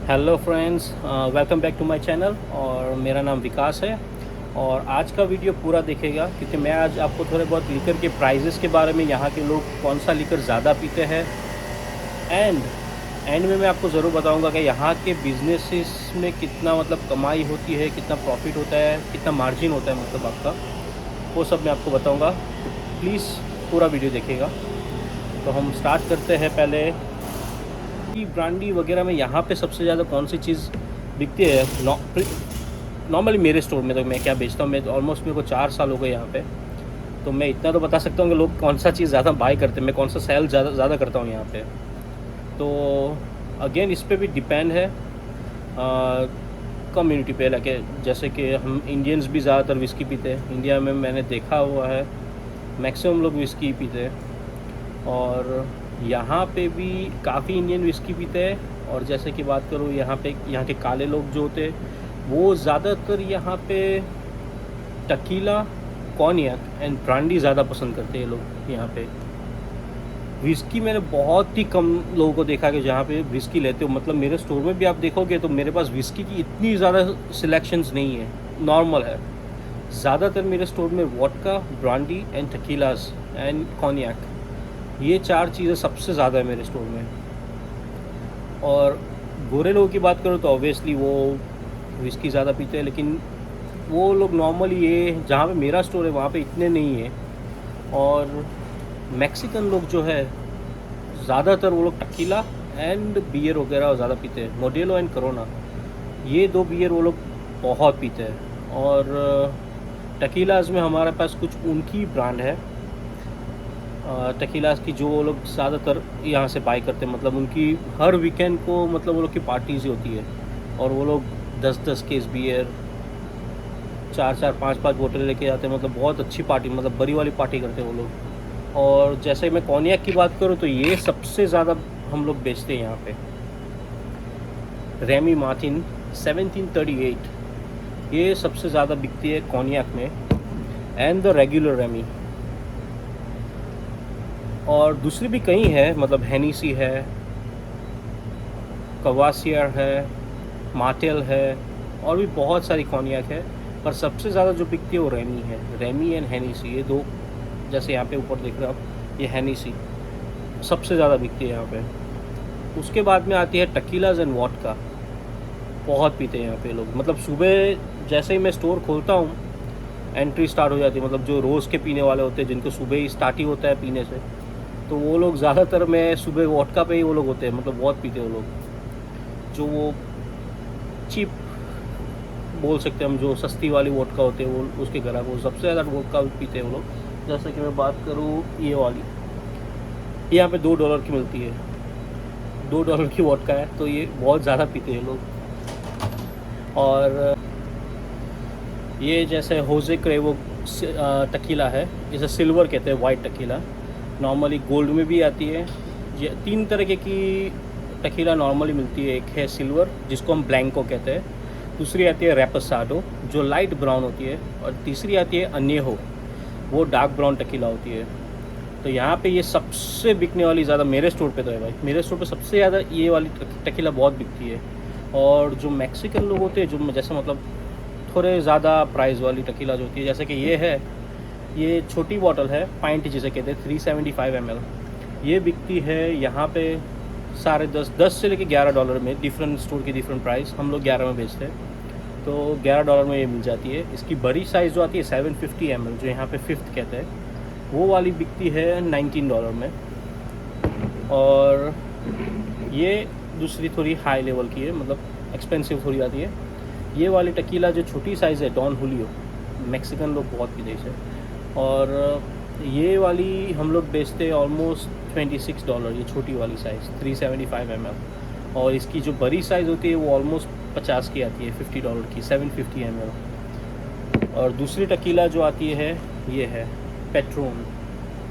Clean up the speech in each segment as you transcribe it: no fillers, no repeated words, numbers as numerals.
Hello friends, welcome back to my channel. और मेरा नाम विकास है। और आज का वीडियो पूरा देखेगा क्योंकि मैं आज आपको थोड़े बहुत लीकर के प्राइजेस के बारे में, यहाँ के लोग कौन सा लीकर ज़्यादा पीते हैं, एंड में मैं आपको ज़रूर बताऊंगा कि यहाँ के बिजनेसेस में कितना मतलब कमाई होती है, कितना प्रॉफिट होता है, कितना मार्जिन होता है मतलब आपका, वो सब मैं आपको बताऊँगा। तो प्लीज़ पूरा वीडियो देखिएगा। तो हम स्टार्ट करते हैं। पहले कि ब्रांडी वगैरह में यहाँ पे सबसे ज़्यादा कौन सी चीज़ बिकती है। नॉर्मली मेरे स्टोर में तो मैं क्या बेचता हूँ, मैं ऑलमोस्ट मेरे को 4 साल हो गए यहाँ पे। तो मैं इतना तो बता सकता हूँ कि लोग कौन सा चीज़ ज़्यादा बाय करते हैं, मैं कौन सा सेल ज़्यादा करता हूँ यहाँ पे। तो अगेन इस पर भी डिपेंड है कम्युनिटी पे। लगे जैसे कि हम इंडियंस भी ज़्यादातर विस्की पीते हैं। इंडिया में मैंने देखा हुआ है मैक्सिमम लोग विस्की पीते हैं, और यहाँ पे भी काफ़ी इंडियन विस्की पीते हैं। और जैसे कि बात करूँ यहाँ के काले लोग जो होते हैं वो ज़्यादातर यहाँ पे टकीला, कॉन्याक एंड ब्रांडी ज़्यादा पसंद करते हैं लोग यहाँ पे। विस्की मैंने बहुत ही कम लोगों को देखा कि जहाँ पे विस्की लेते हो। मतलब मेरे स्टोर में भी आप देखोगे तो मेरे पास विस्की की इतनी ज़्यादा सिलेक्शंस नहीं है, नॉर्मल है। ज़्यादातर मेरे स्टोर में वोडका, ब्रांडी एंड टकीलास एंड कॉन्याक, ये 4 चीज़ें सबसे ज़्यादा है मेरे स्टोर में। और गोरे लोगों की बात करो तो ऑब्वियसली वो विस्की ज़्यादा पीते हैं, लेकिन वो लोग नॉर्मली, ये जहाँ पे मेरा स्टोर है वहाँ पे इतने नहीं है। और मैक्सिकन लोग जो है ज़्यादातर वो लोग टकीला एंड बियर वगैरह ज़्यादा पीते हैं। मोडेलो एंड करोना, ये 2 बियर वो लोग बहुत पीते हैं। और टकीलाज में हमारे पास कुछ उनकी ब्रांड है टकीलास की, जो वो लोग ज़्यादातर यहाँ से बाई करते हैं। मतलब उनकी हर वीकेंड को मतलब वो लोग की पार्टीज ही होती है, और वो लोग 10-10 केस बियर, 4-4, 5-5 बोतल लेके जाते हैं। मतलब बहुत अच्छी पार्टी, मतलब बड़ी वाली पार्टी करते हैं वो लोग। और जैसे मैं कॉन्याक की बात करूँ तो ये सबसे ज़्यादा हम लोग बेचते हैं यहाँ पे। रेमी मार्टिन 1738, ये सबसे ज़्यादा बिकती है कॉन्याक में, एंड द रेगुलर रेमी। और दूसरी भी कई है, मतलब हेनीसी है, कवासियर है, मार्टेल है, और भी बहुत सारी कॉन्याक है। पर सबसे ज़्यादा जो बिकती है वो रेमी है। रेमी एंड हेनीसी, ये 2, जैसे यहाँ पे ऊपर देख रहे हो आप, ये हेनीसी सबसे ज़्यादा बिकती है यहाँ पे। उसके बाद में आती है टकीलाज एंड वोडका, बहुत पीते हैं यहाँ पे लोग। मतलब सुबह जैसे ही मैं स्टोर खोलता हूँ एंट्री स्टार्ट हो जाती है। मतलब जो रोज़ के पीने वाले होते हैं, जिनको सुबह ही स्टार्ट ही होता है पीने से, तो वो लोग ज़्यादातर, मैं सुबह वोडका पे ही वो लोग होते हैं, मतलब बहुत पीते हैं वो लोग। जो वो चीप बोल सकते हैं हम, जो सस्ती वाली वोडका होते हैं वो उसके ग्राहक वो सबसे ज़्यादा वोडका पीते हैं वो लोग। जैसे कि मैं बात करूँ ये वाली, ये यहाँ पे $2 की मिलती है, $2 की वोडका है, तो ये बहुत ज़्यादा पीते हैं लोग। और ये जैसे होजे क्रेवो टकीला है, इसे सिल्वर कहते हैं, वाइट टकीला। नॉर्मली गोल्ड में भी आती है। ये 3 तरीके की टकीला नॉर्मली मिलती है। एक है सिल्वर, जिसको हम ब्लैंको कहते हैं, दूसरी आती है रेपसाडो जो लाइट ब्राउन होती है, और तीसरी आती है अनेहो, वो डार्क ब्राउन टकीला होती है। तो यहाँ पे ये सबसे बिकने वाली ज़्यादा मेरे स्टोर पे तो है भाई। मेरे स्टोर पे सबसे ज़्यादा ये वाली टकीला बहुत बिकती है। और जो मैक्सिकन लोग होते हैं, जो जैसे मतलब थोड़े ज़्यादा प्राइस वाली टकीला जो होती है, जैसे कि ये है, ये छोटी बॉटल है, पाइंट जिसे कहते हैं, 375 ml। ये बिकती है यहाँ पे $10.5 से लेके $11 में। डिफरेंट स्टोर की डिफरेंट प्राइस, हम लोग 11 में बेचते हैं, तो $11 में ये मिल जाती है। इसकी बड़ी साइज़ जो आती है 750 ml, जो यहाँ पे 5th कहते हैं, वो वाली बिकती है $19 में। और ये दूसरी थोड़ी हाई लेवल की है, मतलब एक्सपेंसिव थोड़ी आती है। ये वाली टकीला जो छोटी साइज़ है, डॉन हुलियो, मैक्सिकन लोग बहुत पीते हैं इसे। और ये वाली हम लोग बेचते हैं ऑलमोस्ट $26, ये छोटी वाली साइज़ 375 ml। और इसकी जो बड़ी साइज़ होती है वो ऑलमोस्ट 50 की आती है, $50 की, 750 ml। और दूसरी टकीला जो आती है ये है पेट्रोन।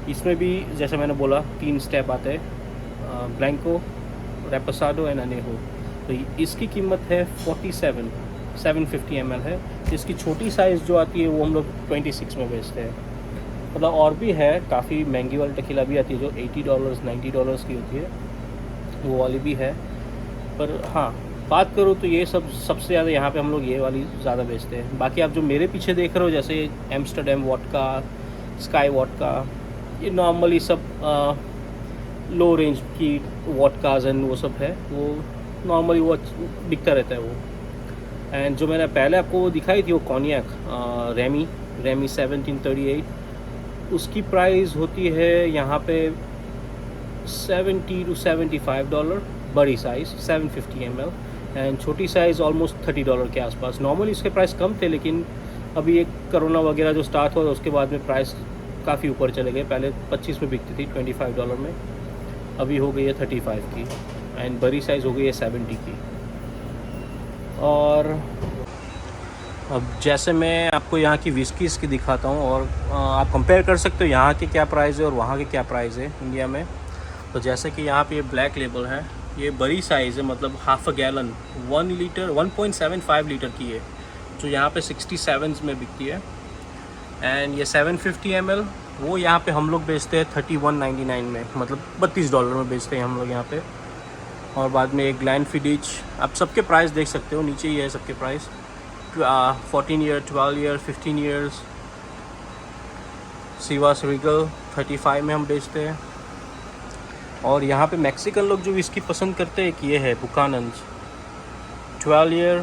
इसमें भी जैसे मैंने बोला 3 स्टेप आते हैं, ब्लैंको, रेपसाडो एंड अनेहो। तो इसकी कीमत है 750 ml है। इसकी छोटी साइज़ जो आती है वो हम लोग 26 में बेचते हैं। मतलब और भी है, काफ़ी महंगी वाली टकीला भी आती है जो $80 $90 की होती है, वो वाली भी है। पर हाँ, बात करूँ तो ये सबसे ज़्यादा यहाँ पे हम लोग ये वाली ज़्यादा बेचते हैं। बाकी आप जो मेरे पीछे देख रहे हो जैसे एम्स्टरडम वोडका, स्काई वोडका, ये नॉर्मली सब लो रेंज की वोडकाज एंड वो सब है, वो नॉर्मली वो बिकता रहता है वो। एंड जो मैंने पहले आपको दिखाई थी वो कॉन्याक रेमी 1738, उसकी प्राइस होती है यहाँ पे $70 to $75, बड़ी साइज़ 750 ml, एंड छोटी साइज़ ऑलमोस्ट $30 के आसपास। नॉर्मली इसके प्राइस कम थे, लेकिन अभी एक कोरोना वगैरह जो स्टार्ट हुआ उसके बाद में प्राइस काफ़ी ऊपर चले गए। पहले 25 में बिकती थी, $25 में, अभी हो गई है 35 की, एंड बड़ी साइज़ हो गई है 70 की। और अब जैसे मैं आपको यहाँ की विस्कीज़ की दिखाता हूँ, और आप कंपेयर कर सकते हो यहाँ के क्या प्राइस है और वहाँ के क्या प्राइस है इंडिया में। तो जैसे कि यहाँ पे ये ब्लैक लेबल है, ये बड़ी साइज़ है, मतलब half a gallon 1 litre 1.75 litre की है, जो यहाँ पे 67 में बिकती है। एंड ये 750 ml वो यहाँ पे हम लोग बेचते हैं 31.99 में, मतलब $32 में बेचते हैं हम लोग यहाँ पे। और बाद में एक ग्लैनफिडिच, आप सबके प्राइस देख सकते हो, नीचे ही है सबके price, 14 year, 12 year, 15 years. Chivas Regal 35 में हम बेचते हैं। और यहाँ पे मैक्सिकन लोग जो इसकी पसंद करते हैं कि ये है बुकानन्स 12 ईयर,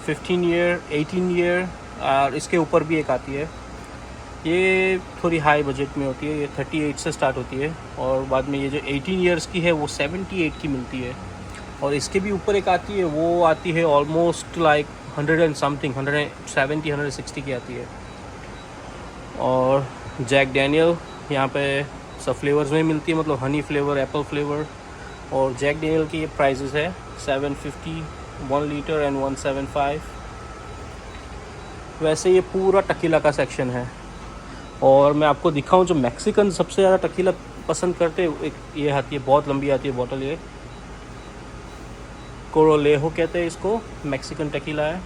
15 ईयर, 18 ईयर, और इसके ऊपर भी एक आती है, ये थोड़ी हाई बजट में होती है, ये 38 से स्टार्ट होती है। और बाद में ये जो 18 ईयर्स की है वो 78 की मिलती है। और इसके भी ऊपर एक आती है, वो आती है ऑलमोस्ट लाइक 100 एंड समथिंग, 170, 160 की आती है। और जैक डैनियल यहाँ पे सब फ्लेवर्स में मिलती है, मतलब हनी फ्लेवर, एप्पल फ्लेवर। और जैक डैनियल की ये प्राइसेस है 750 1 लीटर एंड 175। वैसे ये पूरा टकीला का सेक्शन है। और मैं आपको दिखाऊं जो मैक्सिकन सबसे ज़्यादा टकीला पसंद करते हैं, एक ये आती है, बहुत लंबी आती है बॉटल, ये कोरोलेहो कहते हैं इसको, मैक्सिकन टकीला है,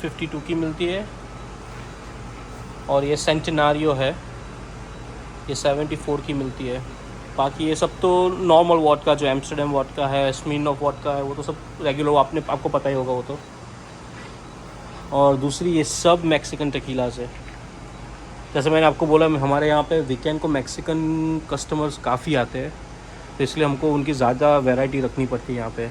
52 की मिलती है। और ये सेंटेनारियो है, ये 74 की मिलती है। बाकी ये सब तो नॉर्मल वोडका, जो एम्स्टरडम वोडका है, स्मिर्नॉफ वोडका है, वो तो सब रेगुलर, आपको पता ही होगा वो तो। और दूसरी ये सब मैक्सिकन टकीलाज है। जैसे मैंने आपको बोला, हमारे यहाँ पे वीकेंड को मैक्सिकन कस्टमर्स काफ़ी आते हैं, तो इसलिए हमको उनकी ज़्यादा वैरायटी रखनी पड़ती है यहाँ पे।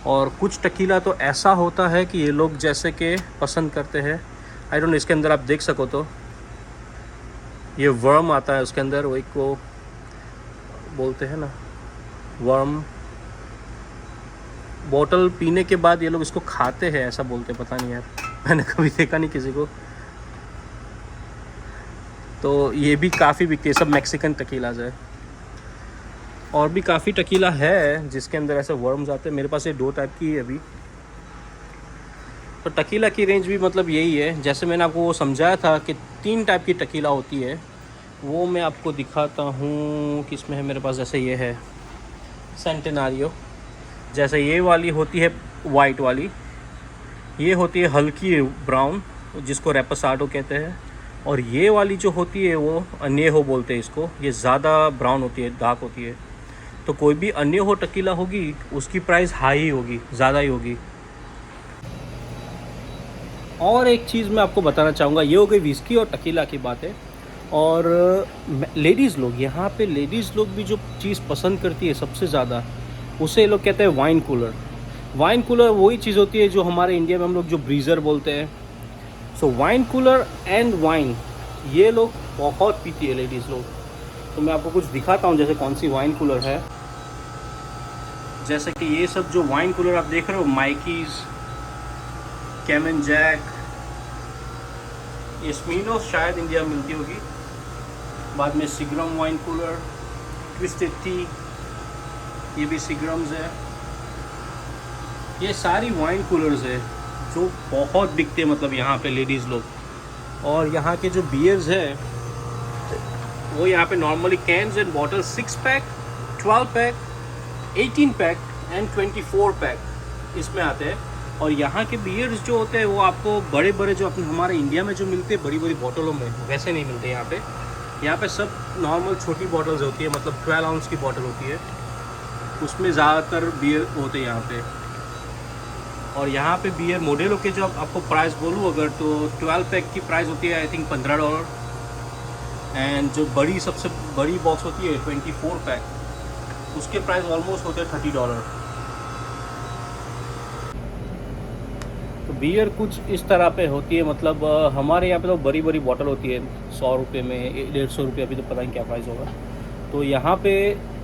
और कुछ टकीला तो ऐसा होता है कि ये लोग जैसे कि पसंद करते हैं, आई डोंट नो, इसके अंदर आप देख सको तो ये वर्म आता है उसके अंदर, वो एक को बोलते हैं ना वर्म। बोतल पीने के बाद ये लोग इसको खाते हैं, ऐसा बोलते हैं, पता नहीं यार, मैंने कभी देखा नहीं किसी को। तो ये भी काफ़ी बिकती है, सब मैक्सिकन टकीलाज है। और भी काफ़ी टकीला है जिसके अंदर ऐसे वर्म्स आते हैं, मेरे पास ये 2 टाइप की है अभी। तो टकीला की रेंज भी मतलब यही है, जैसे मैंने आपको वो समझाया था कि 3 टाइप की टकीला होती है, वो मैं आपको दिखाता हूँ किसमें है मेरे पास। जैसे ये है सेंटेनारियो, जैसे ये वाली होती है वाइट वाली, ये होती है हल्की ब्राउन, जिसको रेपासाडो कहते हैं। और ये वाली जो होती है वो अनेहो बोलते हैं इसको, ये ज़्यादा ब्राउन होती है, डार्क होती है। तो कोई भी अनेहो टकीला होगी उसकी प्राइस हाई ही होगी, ज़्यादा ही होगी। और एक चीज़ मैं आपको बताना चाहूँगा, ये हो गई विस्की और टकीला की बात है। और लेडीज़ लोग, यहाँ पे लेडीज़ लोग भी जो चीज़ पसंद करती है सबसे ज़्यादा, उसे ये लोग कहते हैं वाइन कूलर। वाइन कूलर वही चीज़ होती है जो हमारे इंडिया में हम लोग जो ब्रीज़र बोलते हैं। सो वाइन कूलर एंड वाइन ये लोग बहुत पीती है लेडीज़ लोग। तो मैं आपको कुछ दिखाता हूँ, जैसे कौन सी वाइन कूलर है। जैसे कि ये सब जो वाइन कूलर आप देख रहे हो, माइकीज़, कैमन जैक, ये स्मिर्नॉफ शायद इंडिया में मिलती होगी। बाद में सिग्रम वाइन कूलर, ट्विस्टेड टी, ये भी सिग्रम्स है। ये सारी वाइन कूलर्स है जो बहुत बिकते हैं, मतलब यहाँ पे लेडीज़ लोग। और यहाँ के जो बियर्स है वो यहाँ पे normally cans and bottle 6 pack, 12 pack, 18 pack and 24 pack इसमें आते हैं। और यहाँ के बियर्स जो होते हैं वो आपको बड़े बड़े जो अपने हमारे इंडिया में जो मिलते हैं बड़ी बड़ी बोतलों में, वैसे नहीं मिलते यहाँ पे। यहाँ पे सब नॉर्मल छोटी बॉटल्स होती है, मतलब 12 आउंस की बॉटल होती है, उसमें ज़्यादातर बियर होते हैं यहाँ पे। और यहाँ पे बियर मोडेलो के जो आपको प्राइस बोलूँ अगर, तो 12 पैक की प्राइस होती है आई थिंक $15। एंड जो बड़ी सबसे बड़ी बॉक्स होती है 24 पैक, उसके प्राइस ऑलमोस्ट होते हैं $30। तो बियर कुछ इस तरह पे होती है, मतलब हमारे यहाँ पे तो बड़ी बड़ी बॉटल होती है 100 रुपये में, 150 रुपये, अभी तो पता नहीं क्या प्राइस होगा। तो यहाँ पे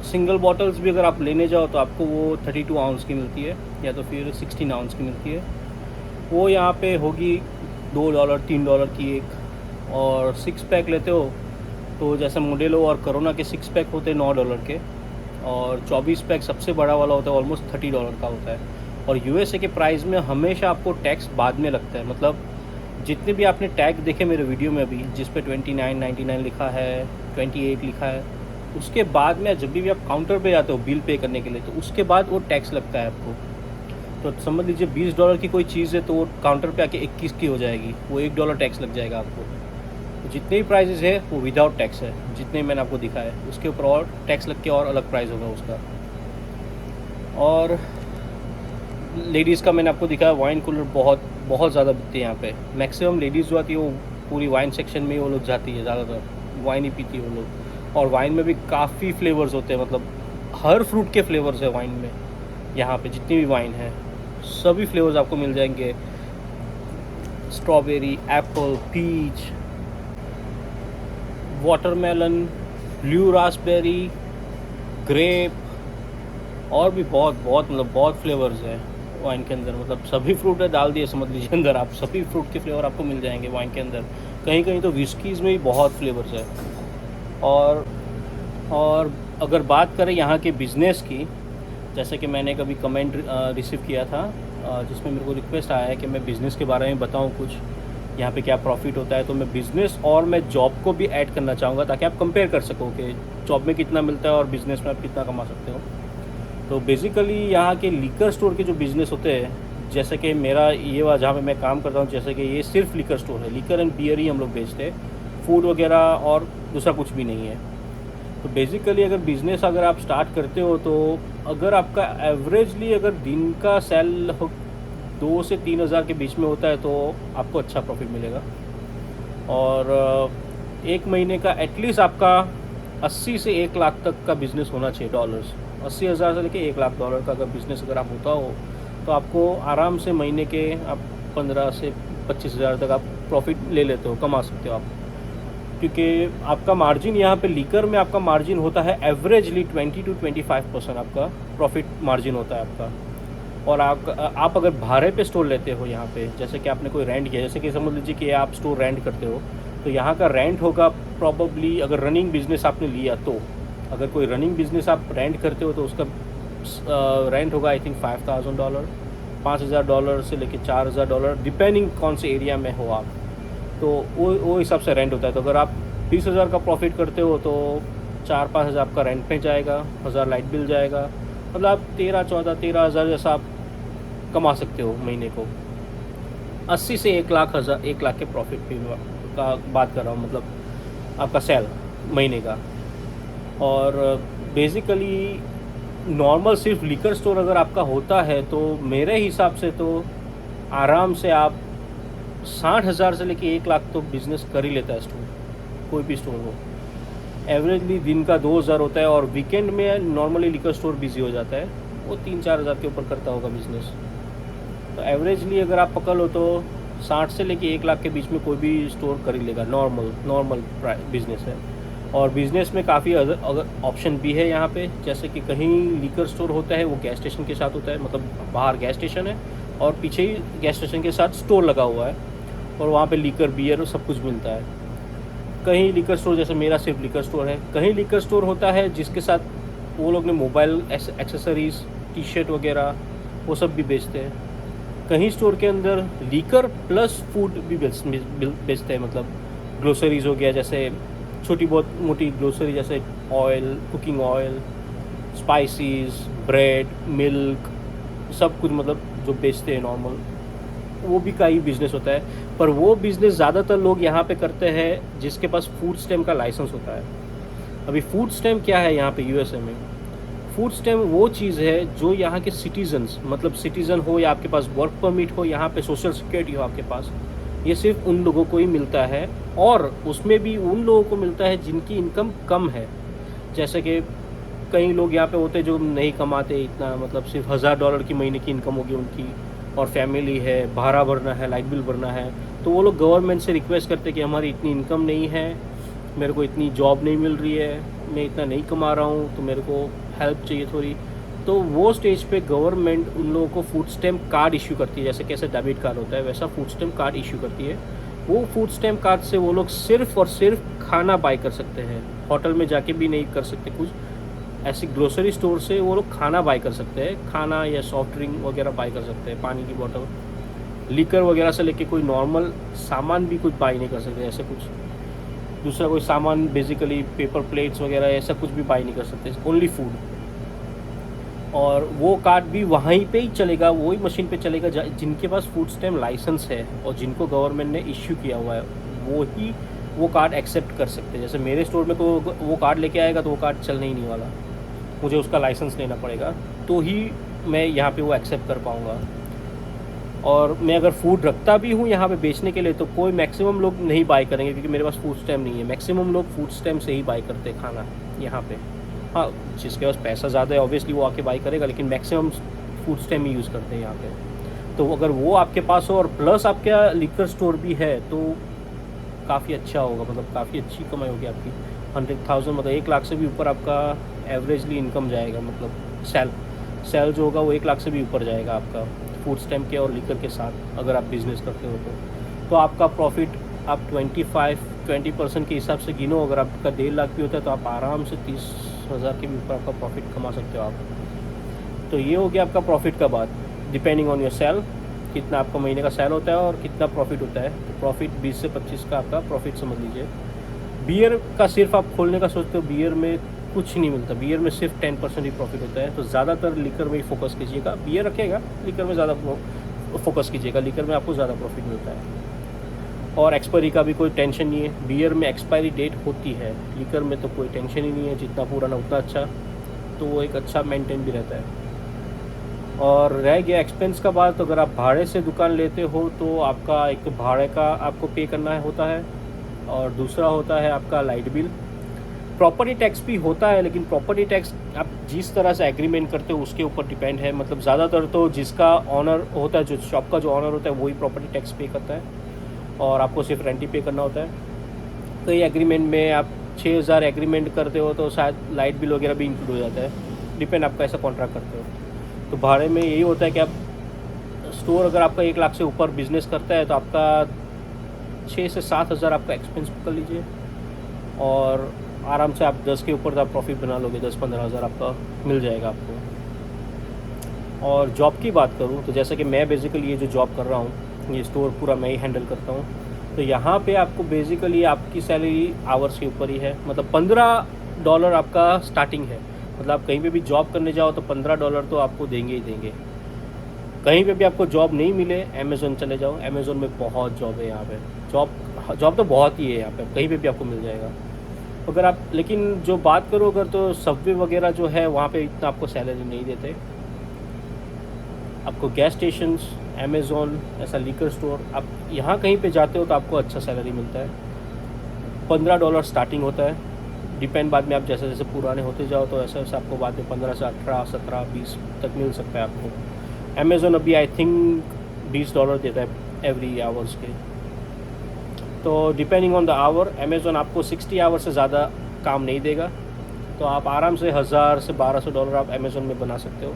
सिंगल बॉटल्स भी अगर आप लेने जाओ तो आपको वो 32 आउंस की मिलती है या तो फिर 16 आउंस की मिलती है। वो यहाँ पे होगी $2 $3 की एक। और 6 पैक लेते हो तो जैसे मोडेलो और कोरोना के 6 पैक होते हैं $9 के, और 24 पैक सबसे बड़ा वाला होता है ऑलमोस्ट $30 का होता है। और यूएसए के प्राइस में हमेशा आपको टैक्स बाद में लगता है, मतलब जितने भी आपने टैग देखे मेरे वीडियो में अभी जिस पे 29.99 लिखा है, 28 लिखा है, उसके बाद में जब भी आप काउंटर पे जाते हो बिल पे करने के लिए तो उसके बाद वो टैक्स लगता है आपको। तो समझ लीजिए $20 की कोई चीज़ है तो वो काउंटर पे आके 21 की हो जाएगी, वो $1 टैक्स लग जाएगा आपको। तो जितने भी प्राइजेज़ है वो विदाउट टैक्स है, जितने मैंने आपको दिखाया है उसके ऊपर और टैक्स लग के और अलग प्राइस होगा उसका। और लेडीज़ का मैंने आपको दिखाया, वाइन कूलर बहुत बहुत ज़्यादा बिकते हैं यहाँ पे। मैक्सिमम लेडीज़ जो आती है वो पूरी वाइन सेक्शन में वो लोग जाती है, ज़्यादातर वाइन ही पीती है वो लोग। और वाइन में भी काफ़ी फ्लेवर्स होते हैं, मतलब हर फ्रूट के फ्लेवर्स है वाइन में। यहाँ पे जितनी भी वाइन है सभी फ्लेवर्स आपको मिल जाएंगे, strawberry, apple, peach, watermelon, blue raspberry, grape, और भी बहुत बहुत मतलब बहुत फ्लेवर्स हैं वाइन के अंदर। मतलब सभी फ्रूट है डाल दिए समझ लीजिए अंदर, आप सभी फ्रूट के फ्लेवर आपको मिल जाएंगे वाइन के अंदर। कहीं कहीं तो विस्कीज़ में भी बहुत फ्लेवर्स है। और अगर बात करें यहाँ के बिज़नेस की, जैसे कि मैंने कभी कमेंट रिसीव किया था जिसमें मेरे को रिक्वेस्ट आया है कि मैं बिज़नेस के बारे में बताऊँ कुछ, यहाँ पे क्या प्रॉफिट होता है। तो मैं बिज़नेस और मैं जॉब को भी ऐड करना चाहूँगा ताकि आप कंपेयर कर सको कि जॉब में कितना मिलता है और बिज़नेस में आप कितना कमा सकते हो। तो बेसिकली यहाँ के लिकर स्टोर के जो बिज़नेस होते हैं, जैसे कि मेरा ये वाला जहाँ पे मैं काम करता हूँ, जैसे कि ये सिर्फ लिकर स्टोर है, लिकर एंड बियर ही हम लोग बेचते हैं, फूड वगैरह और दूसरा कुछ भी नहीं है। तो बेसिकली अगर बिज़नेस अगर आप स्टार्ट करते हो तो अगर आपका एवरेजली अगर दिन का सेल 2 से 3 हज़ार के बीच में होता है तो आपको अच्छा प्रॉफिट मिलेगा। और एक महीने का एटलीस्ट आपका 80 से 1 लाख तक का बिज़नेस होना चाहिए डॉलर्स। 80,000 से लेके $1 लाख का अगर बिज़नेस अगर आप होता हो तो आपको आराम से महीने के आप 15 से 25 हज़ार तक आप प्रॉफिट ले लेते हो, कमा सकते हो आप। क्योंकि आपका मार्जिन यहाँ पे लीकर में आपका मार्जिन होता है एवरेजली 20 to 25% आपका प्रॉफिट मार्जिन होता है आपका। और आप अगर भाड़े पे स्टोर लेते हो यहाँ पे, जैसे कि आपने कोई रेंट किया, जैसे कि समझ लीजिए कि आप स्टोर रेंट करते हो, तो यहाँ का रेंट होगा प्रॉबली, अगर रनिंग बिजनेस आपने लिया तो, अगर कोई रनिंग बिजनेस आप रेंट करते हो तो उसका रेंट होगा आई थिंक $5,000, $5,000 से लेके $4,000, डिपेंडिंग कौन से एरिया में हो आप। तो वो हिसाब से रेंट होता है। तो अगर आप 20,000 का प्रॉफिट करते हो तो 4-5 हज़ार आपका रेंट पे जाएगा, 1,000 लाइट बिल जाएगा, मतलब आप 13 हज़ार जैसा आप कमा सकते हो महीने को। 80 से 1 लाख के प्रॉफिट का बात कर रहा हूँ, मतलब आपका सेल महीने का। और बेसिकली नॉर्मल सिर्फ लिकर स्टोर अगर आपका होता है तो मेरे हिसाब से तो आराम से आप 60,000 से लेके 1 लाख तो बिज़नेस कर ही लेता है स्टोर, कोई भी स्टोर हो। एवरेजली दिन का 2,000 होता है और वीकेंड में नॉर्मली लिकर स्टोर बिजी हो जाता है, वो 3-4 हज़ार के ऊपर करता होगा बिज़नेस। तो एवरेजली अगर आप पकड़ लो तो 60 से लेके 1 लाख के बीच में कोई भी स्टोर कर ही लेगा, नॉर्मल बिज़नेस है। और बिज़नेस में काफ़ी अगर ऑप्शन भी है यहाँ पे, जैसे कि कहीं लिकर स्टोर होता है वो गैस स्टेशन के साथ होता है, मतलब बाहर गैस स्टेशन है और पीछे ही गैस स्टेशन के साथ स्टोर लगा हुआ है और वहाँ पे लिकर बियर सब कुछ मिलता है। कहीं लिकर स्टोर, जैसे मेरा सिर्फ लिकर स्टोर है, कहीं लिकर स्टोर होता है जिसके साथ वो लोग ने मोबाइल एक्सेसरीज़, टी शर्ट वगैरह वो सब भी बेचते हैं। कहीं स्टोर के अंदर लिकर प्लस फूड भी बेचते हैं, मतलब ग्रोसरीज़ हो गया, जैसे छोटी बहुत मोटी ग्रोसरी जैसे oil, cooking oil, spices, bread, milk, सब कुछ मतलब जो बेचते हैं नॉर्मल, वो भी का ही बिज़नेस होता है। पर वो बिज़नेस ज़्यादातर लोग यहाँ पे करते हैं जिसके पास फूड स्टैम्प का लाइसेंस होता है। अभी फूड स्टैम्प क्या है यहाँ पे यूएसए में? फूड स्टैम्प वो चीज़ है जो यहाँ के सिटीजन्स, मतलब सिटीज़न हो या आपके पास वर्क परमिट हो, यहाँ पे सोशल सिक्योरिटी हो आपके पास, ये सिर्फ उन लोगों को ही मिलता है। और उसमें भी उन लोगों को मिलता है जिनकी इनकम कम है। जैसे कि कई लोग यहाँ पे होते हैं जो नहीं कमाते इतना, मतलब सिर्फ $1000 की महीने की इनकम होगी उनकी, और फैमिली है, भाड़ा भरना है, लाइट बिल भरना है, तो वो लोग गवर्नमेंट से रिक्वेस्ट करते हैं कि हमारी इतनी इनकम नहीं है, मेरे को इतनी जॉब नहीं मिल रही है, मैं इतना नहीं कमा रहा हूँ, तो मेरे को हेल्प चाहिए थोड़ी। तो वो स्टेज पे गवर्नमेंट उन लोगों को फूड स्टैम्प कार्ड इशू करती है। जैसे कैसे डेबिट कार्ड होता है वैसा फूड स्टैम्प कार्ड इशू करती है। वो फूड स्टैम्प कार्ड से वो लोग सिर्फ और सिर्फ खाना बाय कर सकते हैं, होटल में जाके भी नहीं कर सकते कुछ। ऐसी ग्रोसरी स्टोर से वो लोग खाना बाय कर सकते हैं, खाना या सॉफ्ट ड्रिंक वगैरह बाय कर सकते हैं, पानी की बोतल, लीकर वगैरह से लेके कोई नॉर्मल सामान भी कुछ बाय नहीं कर सकते। ऐसे कुछ दूसरा कोई सामान, बेसिकली पेपर प्लेट्स वगैरह ऐसा कुछ भी बाय नहीं कर सकते, ओनली फूड। और वो कार्ड भी वहीं पे ही चलेगा, वही मशीन पे चलेगा जिनके पास फूड स्टैम्प लाइसेंस है और जिनको गवर्नमेंट ने इश्यू किया हुआ है, वो ही वो कार्ड एक्सेप्ट कर सकते हैं। जैसे मेरे स्टोर में तो वो कार्ड लेके आएगा तो वो कार्ड चलने ही नहीं वाला, मुझे उसका लाइसेंस लेना पड़ेगा, तो ही मैं यहाँ पे वो एक्सेप्ट कर पाऊँगा। और मैं अगर फूड रखता भी हूँ यहाँ पे बेचने के लिए, तो कोई मैक्सिमम लोग नहीं बाय करेंगे क्योंकि मेरे पास फूड स्टैम्प नहीं है। मैक्सिमम लोग फूड स्टैम्प से ही बाय करते हैं खाना यहाँ पे। हाँ, जिसके पास पैसा ज़्यादा है ऑब्वियसली वो आके बाय करेगा, लेकिन मैक्सिमम फूड स्टैम्प ही यूज़ करते हैं यहाँ पे। तो अगर वो आपके पास हो और प्लस आपका लिकर स्टोर भी है तो काफ़ी अच्छा होगा, मतलब काफ़ी अच्छी कमाई होगी आपकी। 100,000 मतलब 1 लाख से भी ऊपर आपका एवरेजली इनकम जाएगा, मतलब सेल जो होगा वो 1 लाख से भी ऊपर जाएगा आपका फूड स्टैम्प के और लिकर के साथ, अगर आप बिज़नेस करते हो तो आपका प्रॉफिट आप 20% के हिसाब से गिनो। अगर आपका 1.5 लाख भी होता है तो आप आराम से 30,000 के भी ऊपर आपका प्रॉफिट कमा सकते हो आप। तो ये हो गया आपका प्रॉफिट का बात, डिपेंडिंग ऑन योर सेल, कितना आपका महीने का सेल होता है और कितना प्रॉफिट होता है। तो प्रॉफिट 20 से 25 का आपका प्रॉफिट समझ लीजिए। बियर का सिर्फ आप खोलने का सोचते हो, बियर में कुछ नहीं मिलता, बियर में सिर्फ 10% ही प्रॉफिट होता है। तो ज़्यादातर लिकर में ही फोकस कीजिएगा, बियर रखेगा, लिकर में ज़्यादा फोकस कीजिएगा, लिकर में आपको ज़्यादा प्रॉफिट मिलता है। और एक्सपायरी का भी कोई टेंशन नहीं है, बियर में एक्सपायरी डेट होती है, लिकर में तो कोई टेंशन ही नहीं है, जितना पुराना उतना अच्छा, तो वो एक अच्छा मेंटेन भी रहता है। और रह गया एक्सपेंस का बात, तो अगर आप भाड़े से दुकान लेते हो तो आपका एक तो भाड़े का आपको पे करना होता है, और दूसरा होता है आपका लाइट बिल। प्रॉपर्टी टैक्स भी होता है, लेकिन प्रॉपर्टी टैक्स आप जिस तरह से एग्रीमेंट करते हो उसके ऊपर डिपेंड है। मतलब ज़्यादातर तो जिसका ऑनर होता है, जो शॉप का जो ऑनर होता है वही प्रॉपर्टी टैक्स पे करता है, और आपको सिर्फ रेंट ही पे करना होता है। कई एग्रीमेंट में आप 6,000 एग्रीमेंट करते हो तो शायद लाइट बिल वगैरह भी इंक्लूड हो जाता है, डिपेंड आप कैसा कॉन्ट्रैक्ट करते हो। तो भाड़े में यही होता है कि आप स्टोर अगर आपका 1 लाख से ऊपर बिजनेस करता है तो आपका 6 से 7,000 आपका एक्सपेंस कर लीजिए, और आराम से आप 10 के ऊपर तो आप प्रॉफिट बना लोगे, 10-15 हज़ार आपका मिल जाएगा आपको। और जॉब की बात करूँ तो जैसे कि मैं बेसिकली ये जो जॉब कर रहा हूँ, ये स्टोर पूरा मैं ही हैंडल करता हूँ। तो यहाँ पे आपको बेसिकली आपकी सैलरी आवर्स के ऊपर ही है, मतलब $15 आपका स्टार्टिंग है। मतलब आप कहीं पे भी जॉब करने जाओ तो $15 तो आपको देंगे ही देंगे। कहीं पे भी आपको जॉब नहीं मिले, अमेज़न चले जाओ, अमेज़न में बहुत जॉब है यहाँ पे, जॉब तो बहुत ही है यहाँ पे, कहीं पे भी आपको मिल जाएगा अगर आप। लेकिन जो बात करो अगर, तो सबवे वगैरह जो है वहाँ पे इतना आपको सैलरी नहीं देते। आपको गैस स्टेशंस, अमेज़ॉन, ऐसा लिकर स्टोर, आप यहाँ कहीं पे जाते हो तो आपको अच्छा सैलरी मिलता है। $15 स्टार्टिंग होता है, डिपेंड बाद में आप जैसे जैसे पुराने होते जाओ तो ऐसे वैसे आपको बाद में 15 से 18, 17, 20 तक मिल सकता है आपको। अमेज़ॉन अभी आई थिंक $20 देता है एवरी आवर्स के। तो depending on the hour, Amazon आपको 60 आवर से ज़्यादा काम नहीं देगा, तो आप आराम से 1,000 से $1,200 आप अमेज़ॉन में बना सकते हो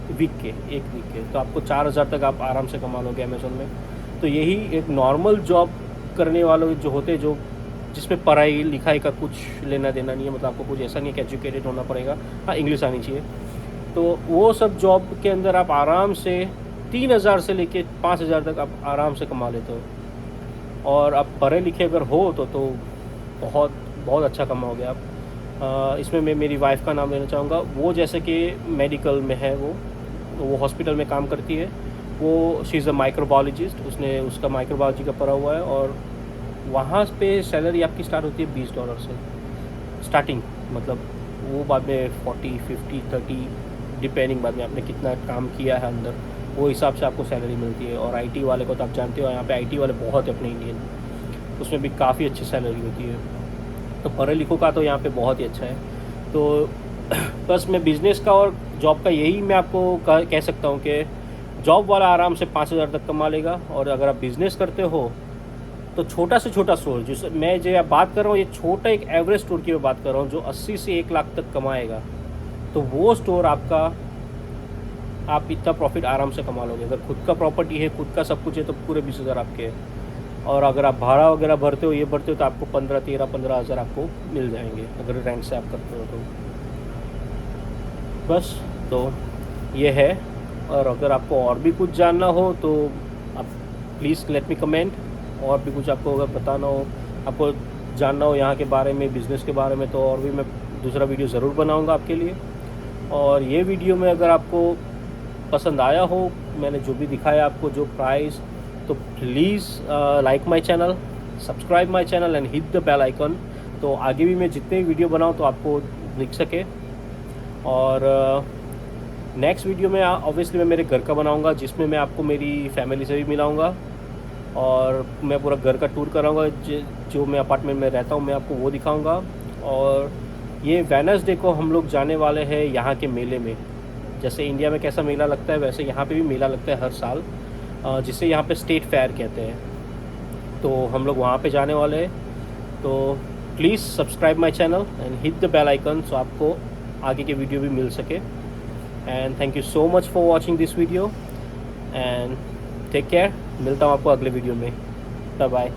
एक वीक के। तो आपको 4,000 तक आप आराम से कमा लोगे अमेज़ॉन में। तो यही एक नॉर्मल जॉब करने वालों जो होते, जो जिसमें पढ़ाई लिखाई का कुछ लेना देना नहीं है, मतलब आपको कुछ ऐसा नहीं है कि एजुकेटेड होना पड़ेगा, हाँ इंग्लिश आनी चाहिए। तो वो सब जॉब के अंदर आप आराम से 3,000 से लेके 5,000 तक आप आराम से कमा लेते हो। और आप पढ़े लिखे अगर हो तो बहुत बहुत अच्छा कमाओगे आप। इसमें मैं मेरी वाइफ का नाम लेना चाहूँगा। वो जैसे कि मेडिकल में है, वो हॉस्पिटल में काम करती है। वो शी इज़ अ माइक्रोबायोलॉजिस्ट, उसने उसका माइक्रोबायोलॉजी का पढ़ा हुआ है, और वहाँ पे सैलरी आपकी स्टार्ट होती है $20 से स्टार्टिंग, मतलब वो बाद में 40, 50, 30 डिपेंडिंग, बाद में आपने कितना काम किया है अंदर, वो हिसाब से आपको सैलरी मिलती है। और आईटी वाले को तो आप जानते हो, यहाँ पे आईटी वाले बहुत है अपने इंडियन, उसमें भी काफ़ी अच्छी सैलरी होती है। तो पढ़े लिखों का तो यहाँ पे बहुत ही अच्छा है। तो बस मैं बिज़नेस का और जॉब का यही मैं आपको कह सकता हूँ कि जॉब वाला आराम से 5,000 तक कमा लेगा, और अगर आप बिज़नेस करते हो तो छोटा से छोटा स्टोर, जिस मैं जो बात कर रहा हूँ, ये छोटा एक एवरेज स्टोर की मैं बात कर रहा हूँ जो 80 से 1 लाख तक कमाएगा, तो वो स्टोर आपका, आप इतना प्रॉफिट आराम से कमा लोगे। अगर खुद का प्रॉपर्टी है, खुद का सब कुछ है, तो पूरे 20,000 आपके हैं। और अगर आप भाड़ा वगैरह भरते हो, ये भरते हो, तो आपको 15,000 आपको मिल जाएंगे अगर रेंट से आप करते हो तो। बस तो ये है। और अगर आपको और भी कुछ जानना हो तो आप प्लीज़ लेट मी कमेंट। और भी कुछ आपको अगर बताना हो, आपको जानना हो यहाँ के बारे में, बिज़नेस के बारे में, तो और भी मैं दूसरा वीडियो ज़रूर बनाऊँगा आपके लिए। और ये वीडियो में अगर आपको पसंद आया हो, मैंने जो भी दिखाया आपको, जो प्राइस, तो please like my channel, subscribe my channel and hit the bell icon, तो आगे भी मैं जितने भी वीडियो बनाऊँ तो आपको दिख सके। और नेक्स्ट वीडियो में ऑब्वियसली मैं मेरे घर का बनाऊँगा, जिसमें मैं आपको मेरी फैमिली से भी मिलाऊँगा, और मैं पूरा घर का टूर कराऊँगा। जो मैं अपार्टमेंट में रहता हूँ मैं आपको वो दिखाऊँगा। और ये वेडनेसडे को हम लोग जाने वाले हैं यहाँ के मेले में। जैसे इंडिया में कैसा मेला लगता है, वैसे यहाँ पे भी मेला लगता है हर साल, जिसे यहाँ पे स्टेट फेयर कहते हैं। तो हम लोग वहाँ पे जाने वाले हैं। तो please subscribe my channel and hit the bell icon, so आपको आगे के वीडियो भी मिल सके। And thank you so much for watching this video and take care. मिलता हूँ आपको अगले वीडियो में। Bye bye.